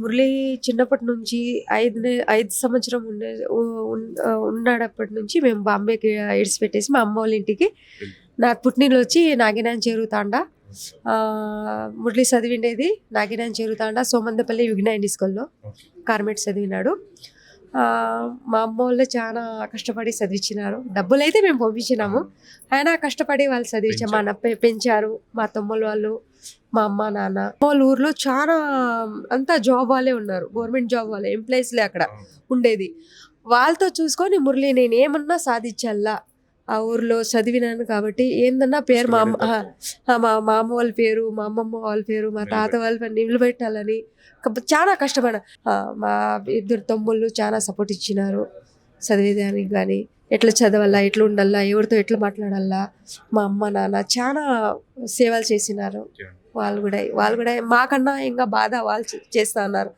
మురళి చిన్నప్పటి నుంచి 5 సంవత్సరం ఉన్నాడప్పటి నుంచి మేము బాంబేకి ఇడిసిపెట్టేసి మా అమ్మ వాళ్ళ ఇంటికి నాకు పుట్టినరోజు వచ్చి నాగినాన్ చెరువు తాండా. మురళి చదివిండేది నాగినాన్ చెరువు తాండా సోమందపల్లి విఘ్నాయని స్కూల్లో కార్మెంట్ చదివినాడు. మా అమ్మ వాళ్ళు చాలా కష్టపడి చదివించినారు. డబ్బులు అయితే మేము పంపించినాము, అయినా కష్టపడి వాళ్ళు చదివించారు. మా అన్న పెంచారు. మా తమ్ముళ్ళు వాళ్ళు, మా అమ్మ నాన్న. వాళ్ళ ఊర్లో చాలా అంతా జాబ్ వాళ్ళే ఉన్నారు, గవర్నమెంట్ జాబ్ వాళ్ళే, ఎంప్లాయీస్లే అక్కడ ఉండేది. వాళ్ళతో చూసుకొని మురళి నేను ఏమన్నా సాధించాలా, ఆ ఊర్లో చదివినాను కాబట్టి ఏందన్నా పేరు మా అమ్మ వాళ్ళ పేరు, మా అమ్మమ్మ వాళ్ళ పేరు, మా తాత వాళ్ళ పేరు నిలబెట్టాలని చాలా కష్టపడ. మా 2 తమ్ముళ్ళు చాలా సపోర్ట్ ఇచ్చినారు చదివేదానికి. కానీ ఎట్లా చదవాలా, ఎట్లా ఉండాలా, ఎవరితో ఎట్లా మాట్లాడాలా, మా అమ్మ నాన్న చాలా సేవలు చేసినారు. వాళ్ళు కూడా మాకన్నా ఇంకా బాధ వాళ్ళు చేస్తా ఉన్నారు.